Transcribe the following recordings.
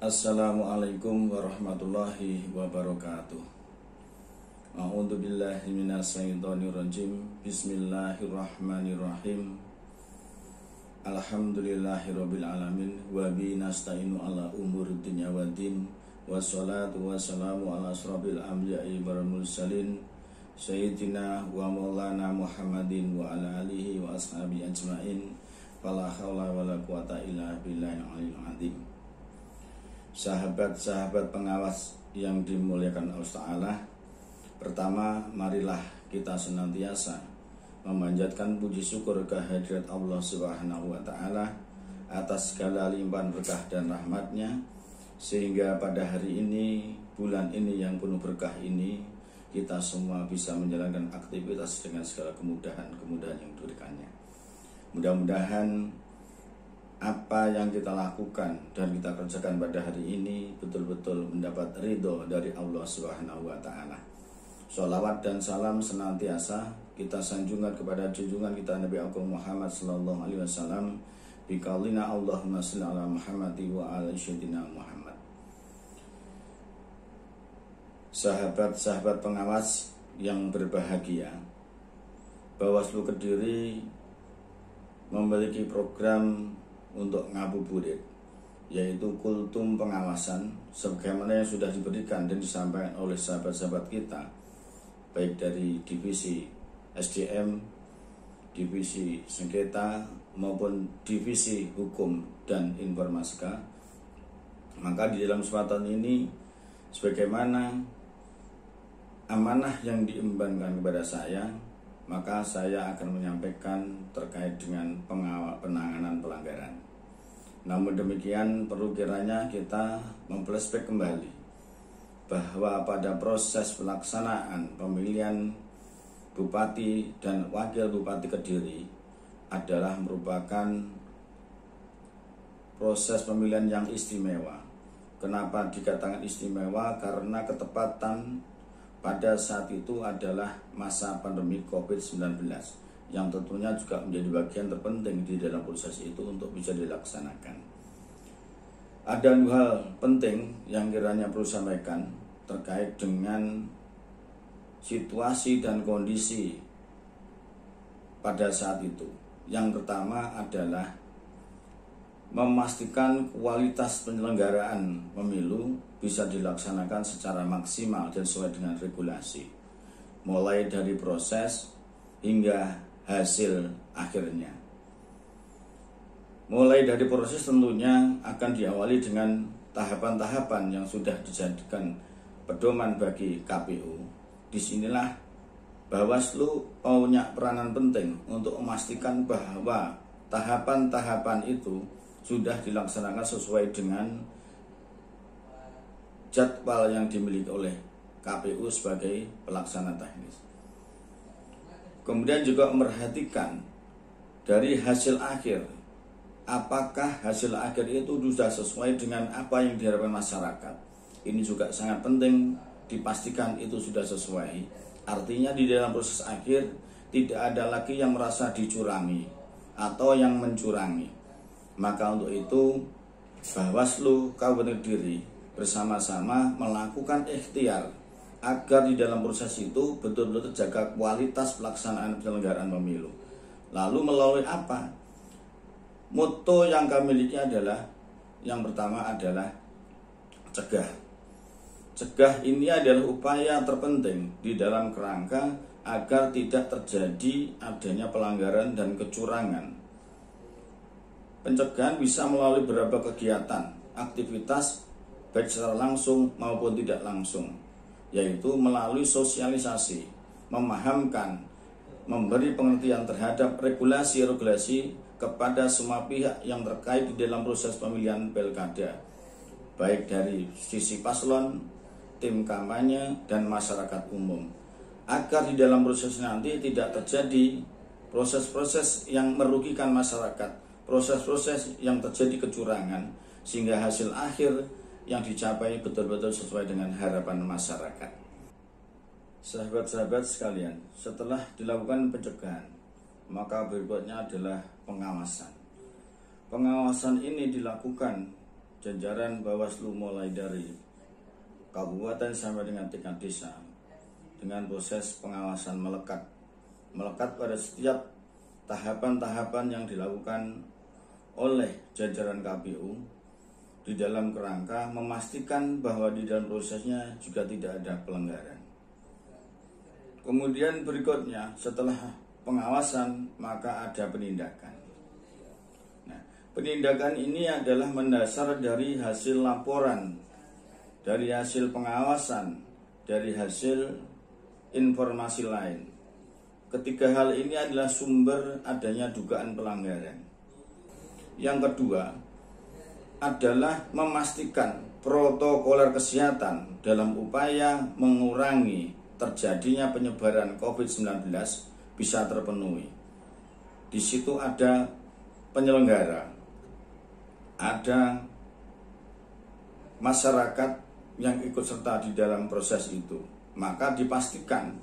Assalamualaikum warahmatullahi wabarakatuh. A'udzu billahi minasyaitonir rajim. Bismillahirrahmanirrahim. Alhamdulillahirabbil alamin wa bi nasta'inu ala umuri dunya waddin. Wassalatu wassalamu ala asrofil anbiya'i wal mursalin sayyidina wa maulana Muhammadin wa ala alihi wa ashabihi ajmain. Fala haula wala quwata illa billahil aliyyil azim. Sahabat-sahabat pengawas yang dimuliakan Allah Ta'ala, pertama, marilah kita senantiasa memanjatkan puji syukur kehadirat Allah Subhanahu wa Ta'ala atas segala limpahan berkah dan rahmatnya, sehingga pada hari ini, bulan ini yang penuh berkah ini, kita semua bisa menjalankan aktivitas dengan segala kemudahan-kemudahan yang diberikannya. Mudah-mudahan apa yang kita lakukan dan kita kerjakan pada hari ini betul-betul mendapat ridho dari Allah Subhanahu wa Ta'ala. Sholawat dan salam senantiasa kita sanjungkan kepada junjungan kita Nabi Agung Muhammad sallallahu alaihi wasallam biqaulina Allahumma shalli ala Muhammad wa ala sayyidina Muhammad. Sahabat-sahabat pengawas yang berbahagia, Bawaslu Kediri memiliki program untuk ngabuburit, yaitu kultum pengawasan sebagaimana yang sudah diberikan dan disampaikan oleh sahabat-sahabat kita, baik dari divisi SDM, divisi sengketa maupun divisi hukum dan informatika. Maka di dalam kesempatan ini, sebagaimana amanah yang diembankan kepada saya, maka saya akan menyampaikan terkait dengan penanganan pelanggaran. Namun demikian, perlu kiranya kita memflashback kembali bahwa pada proses pelaksanaan pemilihan Bupati dan Wakil Bupati Kediri adalah merupakan proses pemilihan yang istimewa. Kenapa dikatakan istimewa? Karena ketepatan pada saat itu adalah masa pandemi COVID-19 yang tentunya juga menjadi bagian terpenting di dalam proses itu untuk bisa dilaksanakan. Ada dua hal penting yang kiranya perlu sampaikan terkait dengan situasi dan kondisi pada saat itu. Yang pertama adalah memastikan kualitas penyelenggaraan pemilu bisa dilaksanakan secara maksimal dan sesuai dengan regulasi, mulai dari proses hingga hasil akhirnya. Mulai dari proses tentunya akan diawali dengan tahapan-tahapan yang sudah dijadikan pedoman bagi KPU. Disinilah Bawaslu punya peranan penting untuk memastikan bahwa tahapan-tahapan itu sudah dilaksanakan sesuai dengan jadwal yang dimiliki oleh KPU sebagai pelaksana teknis. Kemudian juga memperhatikan dari hasil akhir, apakah hasil akhir itu sudah sesuai dengan apa yang diharapkan masyarakat. Ini juga sangat penting dipastikan itu sudah sesuai. Artinya di dalam proses akhir tidak ada lagi yang merasa dicurangi atau yang mencurangi. Maka untuk itu Bawaslu Kabupaten Kediri bersama-sama melakukan ikhtiar agar di dalam proses itu betul-betul terjaga kualitas pelaksanaan penyelenggaraan pemilu. Lalu melalui apa? Moto yang kami miliki adalah, yang pertama adalah cegah. Cegah ini adalah upaya terpenting di dalam kerangka agar tidak terjadi adanya pelanggaran dan kecurangan. Pencegahan bisa melalui beberapa kegiatan, aktivitas baik secara langsung maupun tidak langsung, yaitu melalui sosialisasi, memahamkan, memberi pengertian terhadap regulasi-regulasi kepada semua pihak yang terkait di dalam proses pemilihan pilkada, baik dari sisi paslon, tim kampanye, dan masyarakat umum, agar di dalam proses nanti tidak terjadi proses-proses yang merugikan masyarakat, proses-proses yang terjadi kecurangan, sehingga hasil akhir yang dicapai betul-betul sesuai dengan harapan masyarakat. Sahabat-sahabat sekalian, setelah dilakukan pencegahan, maka berikutnya adalah pengawasan. Pengawasan ini dilakukan jajaran Bawaslu mulai dari kabupaten sampai dengan tingkat desa dengan proses pengawasan melekat pada setiap tahapan-tahapan yang dilakukan oleh jajaran KPU di dalam kerangka memastikan bahwa di dalam prosesnya juga tidak ada pelanggaran. Kemudian berikutnya setelah pengawasan maka ada penindakan. Nah, penindakan ini adalah mendasar dari hasil laporan, dari hasil pengawasan, dari hasil informasi lain. Ketiga hal ini adalah sumber adanya dugaan pelanggaran. Yang kedua adalah memastikan protokoler kesehatan dalam upaya mengurangi terjadinya penyebaran COVID-19 bisa terpenuhi. Di situ ada penyelenggara, ada masyarakat yang ikut serta di dalam proses itu. Maka dipastikan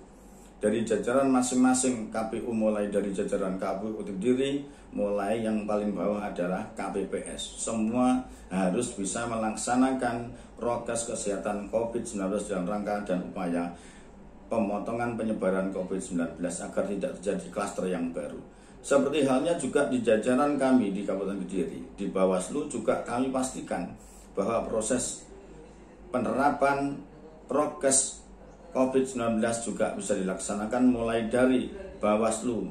dari jajaran masing-masing KPU, mulai dari jajaran KPU Kediri, mulai yang paling bawah adalah KPPS. Semua harus bisa melaksanakan prokes kesehatan COVID-19 dalam rangka dan upaya pemotongan penyebaran COVID-19 agar tidak terjadi klaster yang baru. Seperti halnya juga di jajaran kami di Kabupaten Kediri, di Bawaslu juga kami pastikan bahwa proses penerapan prokes COVID-19 juga bisa dilaksanakan mulai dari Bawaslu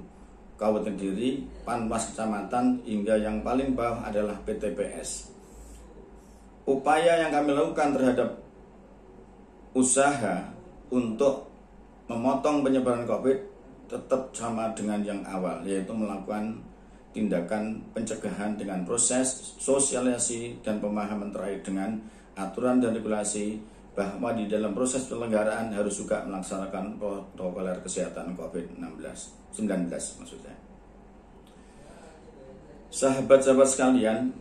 Kabupaten Kediri, Panwas Kecamatan, hingga yang paling bawah adalah PTPS. Upaya yang kami lakukan terhadap usaha untuk memotong penyebaran COVID tetap sama dengan yang awal, yaitu melakukan tindakan pencegahan dengan proses sosialisasi dan pemahaman terkait dengan aturan dan regulasi, bahwa di dalam proses penyelenggaraan harus juga melaksanakan protokoler kesehatan COVID-19 maksudnya. Sahabat-sahabat sekalian,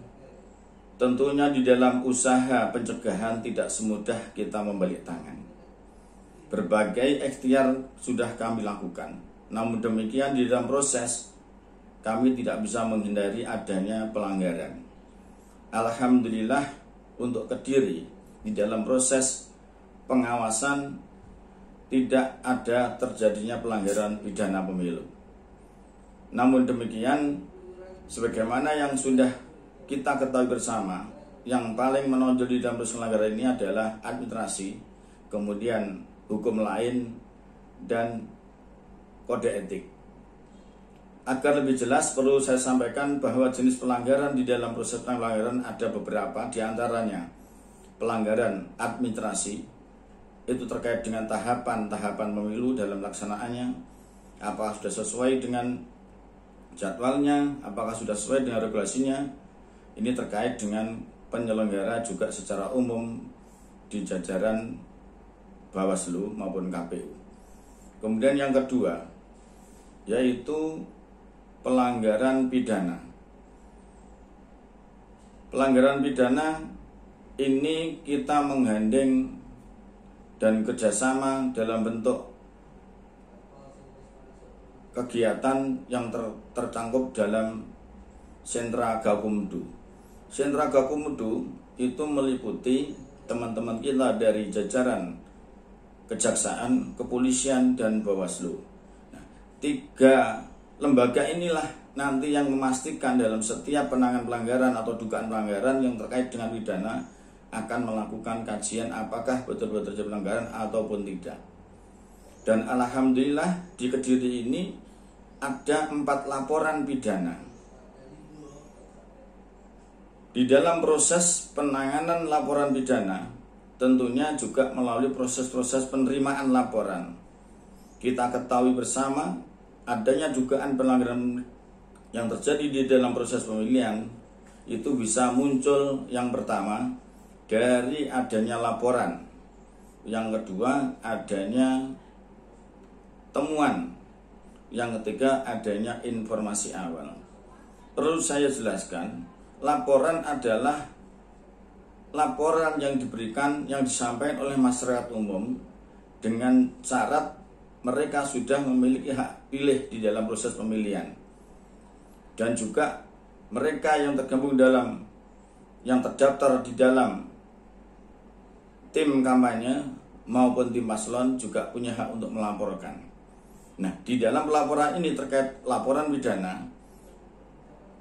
tentunya di dalam usaha pencegahan tidak semudah kita membalik tangan. Berbagai ikhtiar sudah kami lakukan, namun demikian di dalam proses kami tidak bisa menghindari adanya pelanggaran. Alhamdulillah untuk Kediri, di dalam proses pengawasan tidak ada terjadinya pelanggaran pidana pemilu. Namun demikian, sebagaimana yang sudah kita ketahui bersama, yang paling menonjol di dalam proses pelanggaran ini adalah administrasi, kemudian hukum lain, dan kode etik. Agar lebih jelas perlu saya sampaikan bahwa jenis pelanggaran di dalam proses pelanggaran ada beberapa, diantaranya pelanggaran administrasi, itu terkait dengan tahapan-tahapan pemilu dalam laksanaannya, apakah sudah sesuai dengan jadwalnya, apakah sudah sesuai dengan regulasinya. Ini terkait dengan penyelenggara juga secara umum di jajaran Bawaslu maupun KPU. Kemudian yang kedua yaitu pelanggaran pidana. Pelanggaran pidana ini kita menggandeng dan kerjasama dalam bentuk kegiatan yang tercangkup dalam Sentra Gakumdu. Sentra Gakumdu itu meliputi teman-teman kita dari jajaran Kejaksaan, Kepolisian, dan Bawaslu. Nah, 3 lembaga inilah nanti yang memastikan dalam setiap penanganan pelanggaran atau dugaan pelanggaran yang terkait dengan pidana akan melakukan kajian apakah betul-betul terjadi pelanggaran ataupun tidak. Dan alhamdulillah di Kediri ini ada 4 laporan pidana. Di dalam proses penanganan laporan pidana tentunya juga melalui proses-proses penerimaan laporan. Kita ketahui bersama adanya dugaan pelanggaran yang terjadi di dalam proses pemilihan itu bisa muncul yang pertama dari adanya laporan, yang kedua adanya temuan, yang ketiga adanya informasi awal. Perlu saya jelaskan, laporan adalah laporan yang diberikan, yang disampaikan oleh masyarakat umum dengan syarat mereka sudah memiliki hak pilih di dalam proses pemilihan, dan juga mereka yang tergabung dalam yang terdaftar di dalam tim kampanye maupun tim paslon juga punya hak untuk melaporkan. Nah, di dalam pelaporan ini terkait laporan pidana,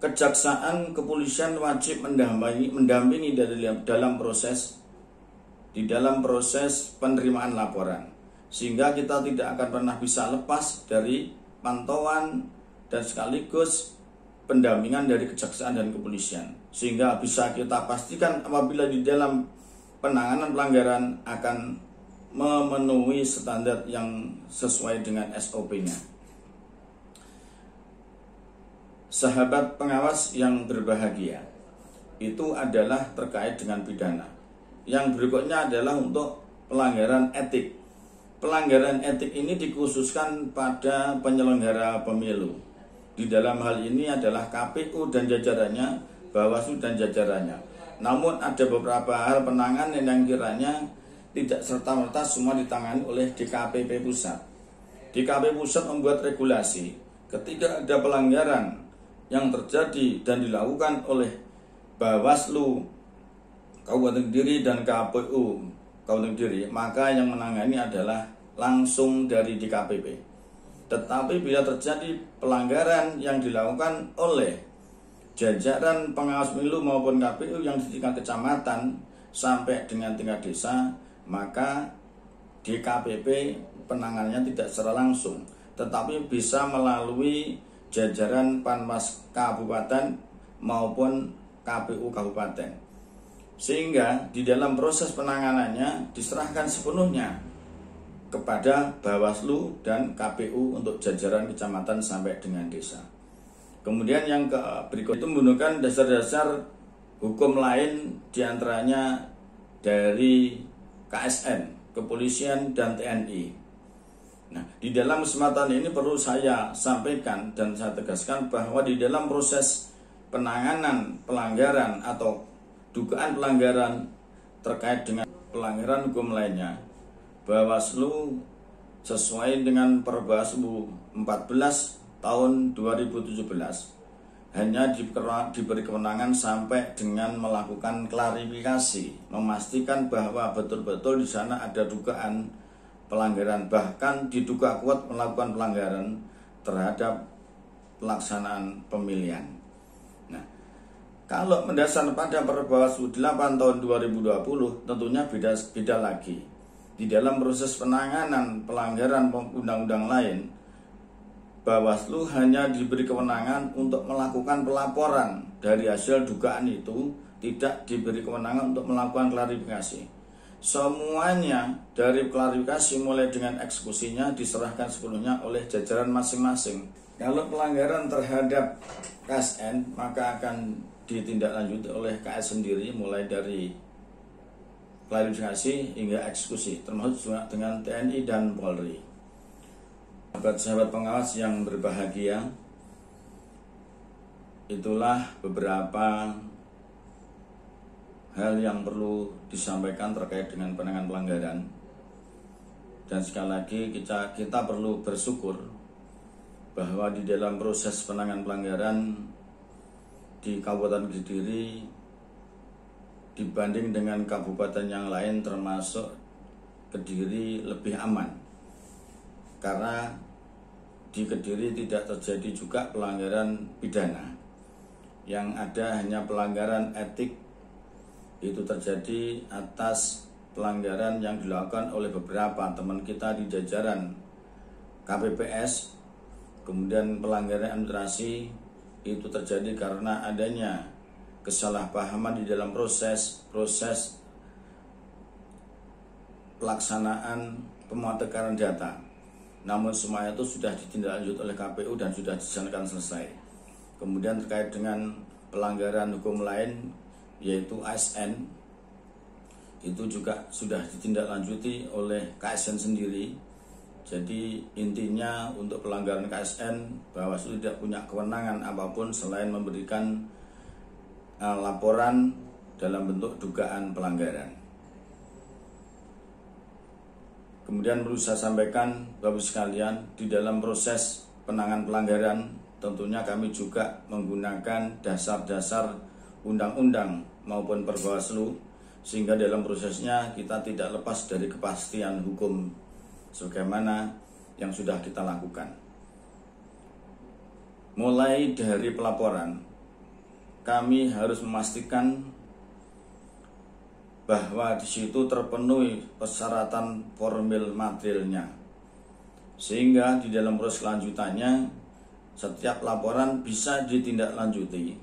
kejaksaan, kepolisian wajib mendampingi di dalam proses penerimaan laporan, sehingga kita tidak akan pernah bisa lepas dari pantauan dan sekaligus pendampingan dari kejaksaan dan kepolisian, sehingga bisa kita pastikan apabila di dalam penanganan pelanggaran akan memenuhi standar yang sesuai dengan SOP-nya. Sahabat pengawas yang berbahagia, itu adalah terkait dengan pidana. Yang berikutnya adalah untuk pelanggaran etik. Pelanggaran etik ini dikhususkan pada penyelenggara pemilu. Di dalam hal ini adalah KPU dan jajarannya, Bawaslu dan jajarannya. Namun ada beberapa hal penanganan yang kiranya tidak serta-merta semua ditangani oleh DKPP Pusat. DKPP Pusat membuat regulasi ketika ada pelanggaran yang terjadi dan dilakukan oleh Bawaslu Kabupaten Kediri dan KPU Kabupaten Kediri, maka yang menangani adalah langsung dari DKPP. Tetapi bila terjadi pelanggaran yang dilakukan oleh jajaran pengawas pemilu maupun KPU yang di tingkat kecamatan sampai dengan tingkat desa, maka DKPP penanganannya tidak secara langsung, tetapi bisa melalui jajaran Panwas Kabupaten maupun KPU Kabupaten. Sehingga di dalam proses penanganannya diserahkan sepenuhnya kepada Bawaslu dan KPU untuk jajaran kecamatan sampai dengan desa. Kemudian yang berikut itu menggunakan dasar-dasar hukum lain, diantaranya dari KSN, Kepolisian dan TNI. Nah, di dalam kesempatan ini perlu saya sampaikan dan saya tegaskan bahwa di dalam proses penanganan pelanggaran atau dugaan pelanggaran terkait dengan pelanggaran hukum lainnya, Bawaslu sesuai dengan Perbawaslu 14 tahun 2017 hanya diberi kewenangan sampai dengan melakukan klarifikasi, memastikan bahwa betul-betul di sana ada dugaan pelanggaran, bahkan diduga kuat melakukan pelanggaran terhadap pelaksanaan pemilihan. Nah, kalau mendasar pada Perbawaslu 8 tahun 2020 tentunya beda lagi. Di dalam proses penanganan pelanggaran undang-undang lain, Bawaslu hanya diberi kewenangan untuk melakukan pelaporan dari hasil dugaan itu, tidak diberi kewenangan untuk melakukan klarifikasi. Semuanya dari klarifikasi mulai dengan eksekusinya diserahkan sepenuhnya oleh jajaran masing-masing. Kalau pelanggaran terhadap KSN maka akan ditindaklanjuti oleh KS sendiri mulai dari klarifikasi hingga eksekusi, termasuk juga dengan TNI dan Polri. Sahabat pengawas yang berbahagia, itulah beberapa hal yang perlu disampaikan terkait dengan penanganan pelanggaran. Dan sekali lagi kita perlu bersyukur bahwa di dalam proses penanganan pelanggaran di Kabupaten Kediri dibanding dengan kabupaten yang lain termasuk Kediri lebih aman, karena di Kediri tidak terjadi juga pelanggaran pidana. Yang ada hanya pelanggaran etik, itu terjadi atas pelanggaran yang dilakukan oleh beberapa teman kita di jajaran KPPS. Kemudian pelanggaran administrasi itu terjadi karena adanya kesalahpahaman di dalam proses pelaksanaan pemutakhiran data. Namun semua itu sudah ditindaklanjuti oleh KPU dan sudah dijalankan selesai. Kemudian terkait dengan pelanggaran hukum lain yaitu ASN, itu juga sudah ditindaklanjuti oleh KSN sendiri. Jadi intinya untuk pelanggaran KSN, Bawaslu tidak punya kewenangan apapun selain memberikan laporan dalam bentuk dugaan pelanggaran. Kemudian perlu saya sampaikan Bapak sekalian, di dalam proses penanganan pelanggaran tentunya kami juga menggunakan dasar-dasar undang-undang maupun Perbawaslu, sehingga dalam prosesnya kita tidak lepas dari kepastian hukum sebagaimana yang sudah kita lakukan. Mulai dari pelaporan, kami harus memastikan bahwa di situ terpenuhi persyaratan formil materialnya, sehingga di dalam proses kelanjutannya setiap laporan bisa ditindaklanjuti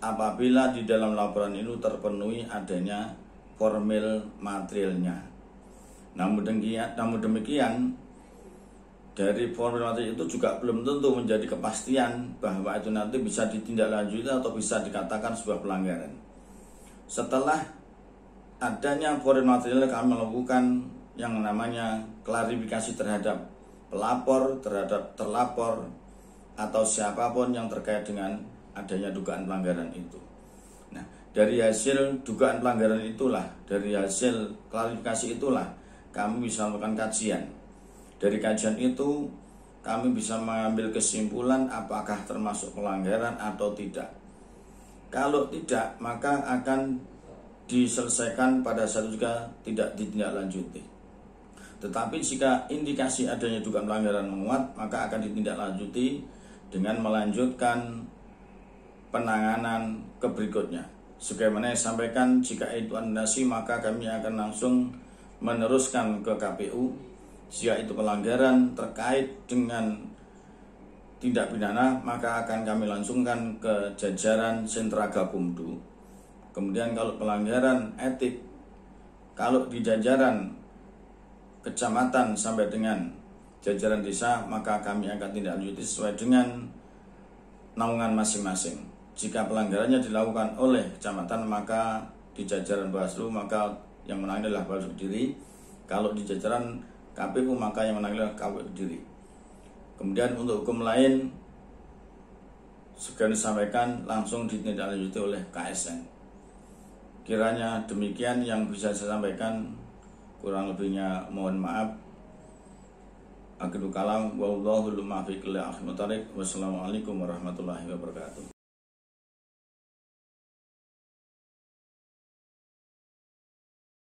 apabila di dalam laporan itu terpenuhi adanya formil materialnya. Namun demikian dari formil material itu juga belum tentu menjadi kepastian bahwa itu nanti bisa ditindaklanjuti atau bisa dikatakan sebuah pelanggaran. Setelah adanya formil material, kami melakukan yang namanya klarifikasi terhadap pelapor, terhadap terlapor, atau siapapun yang terkait dengan adanya dugaan pelanggaran itu. Nah, dari hasil dugaan pelanggaran itulah, dari hasil klarifikasi itulah kami bisa melakukan kajian. Dari kajian itu kami bisa mengambil kesimpulan apakah termasuk pelanggaran atau tidak. Kalau tidak, maka akan diselesaikan pada saat juga tidak ditindaklanjuti. Tetapi jika indikasi adanya dugaan pelanggaran menguat, maka akan ditindaklanjuti dengan melanjutkan penanganan ke berikutnya. Sebagaimana yang sampaikan, jika itu andasi maka kami akan langsung meneruskan ke KPU. Jika itu pelanggaran terkait dengan tindak pidana, maka akan kami langsungkan ke jajaran Sentra Gakumdu. Kemudian kalau pelanggaran etik, kalau di jajaran kecamatan sampai dengan jajaran desa, maka kami akan tindak lanjuti sesuai dengan naungan masing-masing. Jika pelanggarannya dilakukan oleh kecamatan, maka di jajaran Bawaslu maka yang menangani adalah Bawaslu Kediri. Kalau di jajaran KPU maka yang menangani adalah KPU Kediri. Kemudian untuk hukum lain, segera disampaikan langsung ditindaklanjuti oleh KSN. Kiranya demikian yang bisa saya sampaikan, kurang lebihnya mohon maaf. Akhirul kalam, wallahul muwaffiq ila aqwamit thoriq. Wassalamualaikum warahmatullahi wabarakatuh.